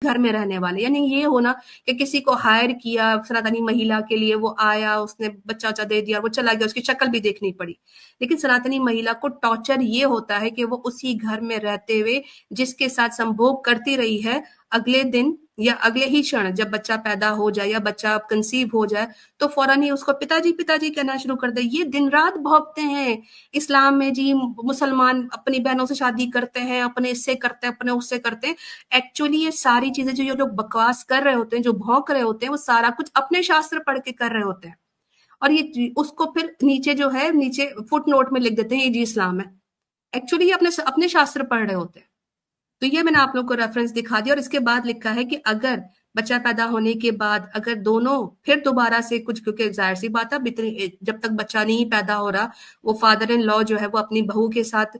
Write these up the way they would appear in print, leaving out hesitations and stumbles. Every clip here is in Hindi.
घर में रहने वाले, यानी ये होना कि किसी को हायर किया सनातनी महिला के लिए, वो आया, उसने बच्चा दे दिया, वो चला गया, उसकी शक्ल भी देखनी पड़ी। लेकिन सनातनी महिला को टॉर्चर ये होता है कि वो उसी घर में रहते हुए जिसके साथ संभोग करती रही है, अगले दिन या अगले ही क्षण जब बच्चा पैदा हो जाए या बच्चा कंसीव हो जाए तो फौरन ही उसको पिताजी पिताजी कहना शुरू कर दे। ये दिन रात भौंकते हैं इस्लाम में जी, मुसलमान अपनी बहनों से शादी करते हैं, अपने इससे करते हैं, अपने उससे करते हैं। एक्चुअली ये सारी चीजें जो ये लोग बकवास कर रहे होते हैं, जो भौंक रहे होते हैं, वो सारा कुछ अपने शास्त्र पढ़ के कर रहे होते हैं। और ये उसको फिर नीचे जो है, नीचे फुट नोट में लिख देते हैं ये जी इस्लाम है। एक्चुअली ये अपने अपने शास्त्र पढ़ रहे होते हैं। तो ये मैंने आप लोग को रेफरेंस दिखा दिया। और इसके बाद लिखा है कि अगर बच्चा पैदा होने के बाद अगर दोनों फिर दोबारा से कुछ, क्योंकि जाहिर सी बात है जब तक बच्चा नहीं पैदा हो रहा, वो फादर इन लॉ जो है वो अपनी बहू के साथ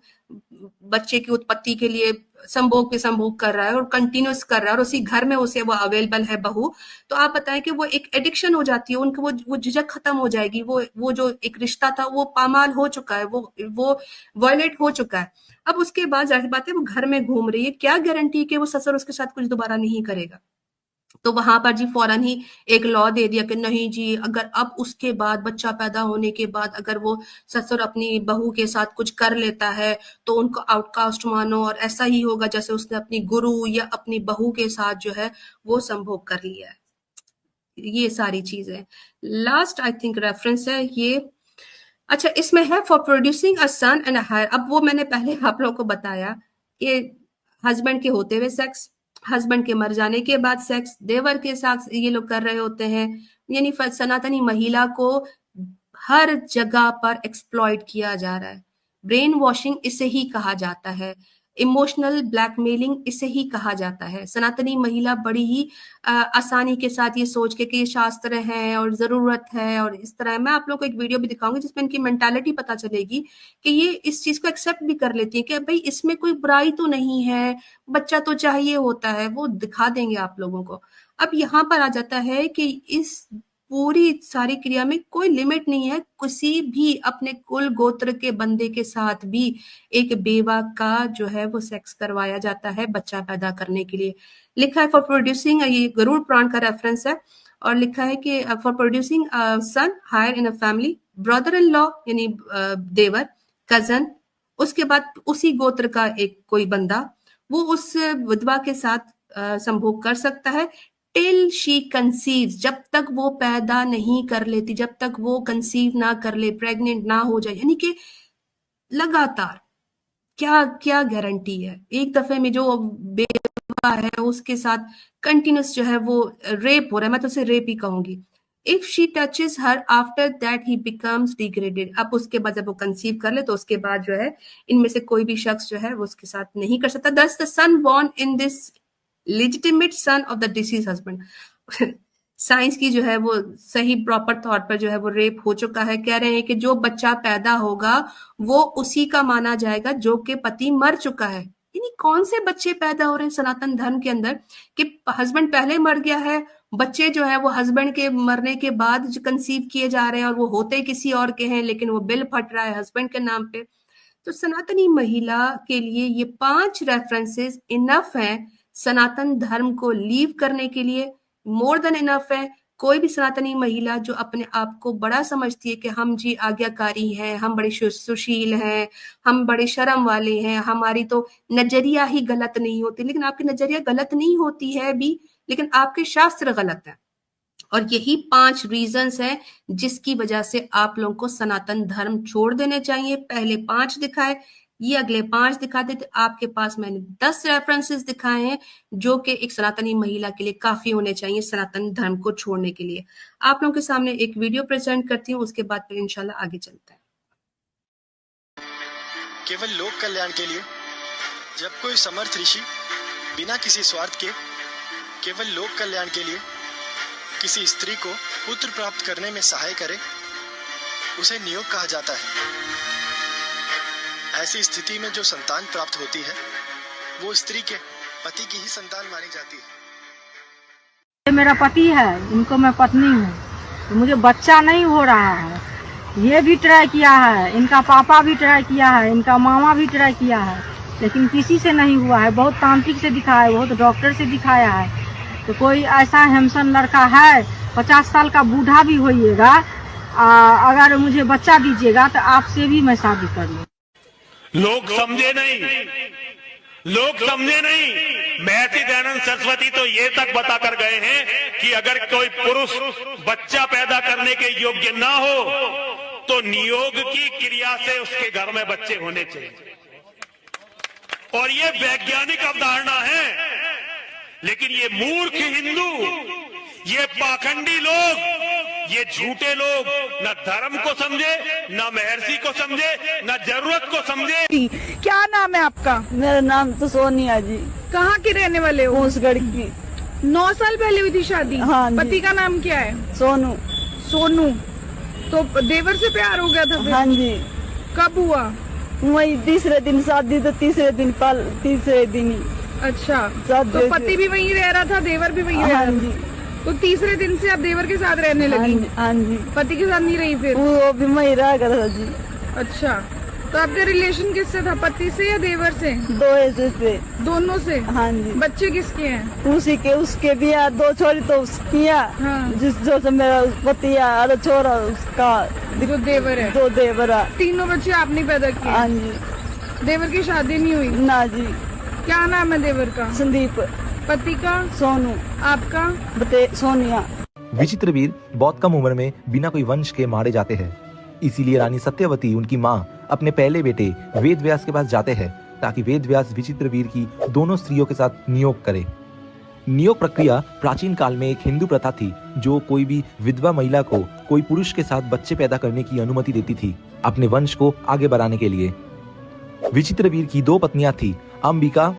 बच्चे की उत्पत्ति के लिए संभोग पे संभोग कर रहा है और कंटिन्यूस कर रहा है और उसी घर में उसे वो अवेलेबल है बहू। तो आप बताएं कि वो एक एडिक्शन हो जाती है उनको, वो झिझक खत्म हो जाएगी, वो जो एक रिश्ता था वो पामाल हो चुका है, वो वायलेट हो चुका है। अब उसके बाद जाहिर बात है वो घर में घूम रही है, क्या गारंटी कि वो ससुर उसके साथ कुछ दोबारा नहीं करेगा। तो वहां पर जी फौरन ही एक लॉ दे दिया कि नहीं जी, अगर अब उसके बाद बच्चा पैदा होने के बाद अगर वो ससुर अपनी बहू के साथ कुछ कर लेता है तो उनको आउटकास्ट मानो और ऐसा ही होगा जैसे उसने अपनी गुरु या अपनी बहू के साथ जो है वो संभोग कर लिया है। ये सारी चीजें लास्ट आई थिंक रेफरेंस है ये। अच्छा, इसमें है for producing a son and heir. अब वो मैंने पहले आप लोगों को बताया कि हस्बैंड के होते हुए सेक्स, हस्बैंड के मर जाने के बाद सेक्स, देवर के साथ ये लोग कर रहे होते हैं। यानी सनातनी महिला को हर जगह पर एक्सप्लॉइट किया जा रहा है। ब्रेन वॉशिंग इसे ही कहा जाता है, इमोशनल ब्लैकमेलिंग इसे ही कहा जाता है। सनातनी महिला बड़ी ही आसानी के साथ ये सोच के कि ये शास्त्र है और जरूरत है और इस तरह, मैं आप लोग को एक वीडियो भी दिखाऊंगी जिसमें इनकी मेंटालिटी पता चलेगी कि ये इस चीज को एक्सेप्ट भी कर लेती है कि भाई इसमें कोई बुराई तो नहीं है, बच्चा तो चाहिए होता है, वो दिखा देंगे आप लोगों को। अब यहाँ पर आ जाता है कि इस पूरी सारी क्रिया में कोई लिमिट नहीं है, किसी भी अपने कुल गोत्र के बंदे के साथ भी एक बेवा का जो है वो सेक्स करवाया जाता है बच्चा पैदा करने के लिए। लिखा है फॉर प्रोड्यूसिंग, ये गरुड़ पुराण का रेफरेंस है, और लिखा है कि for producing son heir in a family, brother in law यानी देवर, कजन, उसके बाद उसी गोत्र का एक कोई बंदा वो उस विधवा के साथ संभोग कर सकता है टिल शी कंसीव, जब तक वो पैदा नहीं कर लेती, जब तक वो कंसीव ना कर ले, प्रेग्नेंट ना हो जाए। यानी कि लगातार क्या क्या गारंटी है, एक दफे में जो बेवा है उसके साथ कंटिन्यूस जो है वो रेप हो रहा है, मैं तो उसे रेप ही कहूंगी। If she touches her after that he becomes degraded, अब उसके बाद जब वो कंसीव कर ले तो उसके बाद जो है इनमें से कोई भी शख्स जो है वो उसके साथ नहीं कर सकता। Thus the son born in this legitimate son of the deceased husband science की जो है वो सही प्रॉपर तौर पर जो है वो रेप हो चुका है। कह रहे हैं कि जो बच्चा पैदा होगा वो उसी का माना जाएगा जो कि पति मर चुका है। यानी कौन से बच्चे पैदा हो रहे हैं सनातन धर्म के अंदर कि हस्बैंड पहले मर गया है, बच्चे जो है वो हस्बैंड के मरने के बाद जो कंसीव किए जा रहे हैं और वो होते किसी और के हैं लेकिन वो बिल फट रहा है हस्बैंड के नाम पे। तो सनातनी महिला के लिए ये 5 रेफरेंसेस इनफ हैं सनातन धर्म को लीव करने के लिए, मोर देन इनफ है। कोई भी सनातनी महिला जो अपने आप को बड़ा समझती है कि हम जी आज्ञाकारी हैं, हम बड़े सुशील हैं, हम बड़े शर्म वाले हैं, हमारी तो नजरिया ही गलत नहीं होती, लेकिन आपकी नजरिया गलत नहीं होती है भी, लेकिन आपके शास्त्र गलत है। और यही 5 रीजंस हैं जिसकी वजह से आप लोगों को सनातन धर्म छोड़ देने चाहिए। पहले 5 दिखाए, ये अगले 5 दिखा देते। आपके पास मैंने 10 रेफरेंसेस दिखाए हैं जो कि एक सनातनी महिला के लिए काफी होने चाहिए सनातन धर्म को छोड़ने के लिए। आप लोगों के सामने एक वीडियो प्रेजेंट करती हूँ, उसके बाद फिर इंशाल्लाह आगे चलता है। केवल लोक कल्याण के लिए जब कोई समर्थ ऋषि बिना किसी स्वार्थ के केवल लोक कल्याण के लिए किसी स्त्री को पुत्र प्राप्त करने में सहाय करे, उसे नियोग कहा जाता है। ऐसी स्थिति में जो संतान प्राप्त होती है वो स्त्री के पति की ही संतान मानी जाती है। मेरा पति है, इनको मैं पत्नी हूँ, तो मुझे बच्चा नहीं हो रहा है। ये भी ट्राई किया है, इनका पापा भी ट्राई किया है, इनका मामा भी ट्राई किया है, लेकिन किसी से नहीं हुआ है। बहुत तांत्रिक से दिखाया है, बहुत डॉक्टर से दिखाया है। तो कोई ऐसा हेमसन लड़का है, 50 साल का बूढ़ा भी होइएगा, अगर मुझे बच्चा दीजिएगा तो आपसे भी मैं शादी कर लूँ। लोग समझे नहीं, लोग समझे नहीं। महर्षि दयानंद सरस्वती तो ये तक बता कर गए हैं कि अगर कोई पुरुष बच्चा पैदा करने के योग्य ना हो तो नियोग की क्रिया से उसके घर में बच्चे होने चाहिए। और ये वैज्ञानिक अवधारणा है, लेकिन ये मूर्ख हिंदू, ये पाखंडी लोग, ये झूठे लोग न धर्म को समझे, न महर्षि को समझे, न जरूरत को समझे। क्या नाम है आपका? मेरा नाम तो सोनिया जी। कहाँ के रहने वाले हो? मूसगढ़ की। 9 साल पहले हुई थी शादी? हाँ जी। पति का नाम क्या है? सोनू। सोनू। तो देवर से प्यार हो गया था फिर? हाँ जी। कब हुआ? वही तीसरे दिन शादी, तो तीसरे दिन ही। अच्छा, तो पति भी वहीं रह रहा था, देवर भी वहीं रह रहा था? हाँ जी। तो तीसरे दिन से आप देवर के साथ रहने लगी? हाँ जी। पति के साथ नहीं रही फिर? वो भी वहीं रह गया था जी। अच्छा, तो आपका रिलेशन किससे था, पति से या देवर से? दो ऐसे से। दोनों से? हाँ जी। बच्चे किसके हैं? उसी के, उसके भी है, 2 छोरी तो उसकी है। हाँ। जो से मेरा पति है, और छोरा उसका जो देवर है? 2 देवर है। तीनों बच्चे आपने पैदा किए? हाँ जी। देवर की शादी नहीं हुई? ना जी। क्या नाम है देवर का? संदीप। पति का? सोनू। आपका? सोनिया। विचित्र वीर बहुत कम उम्र में बिना कोई वंश के मारे जाते हैं। इसीलिए रानी सत्यवती, उनकी माँ, अपने पहले बेटे वेद व्यास के पास जाते हैं ताकि वेद व्यास विचित्र वीर की दोनों स्त्रियों के साथ नियोग करे। नियोग प्रक्रिया प्राचीन काल में एक हिंदू प्रथा थी जो कोई भी विधवा महिला को कोई पुरुष के साथ बच्चे पैदा करने की अनुमति देती थी अपने वंश को आगे बढ़ाने के लिए। विचित्र वीर की 2 पत्नियां थी, अंबिका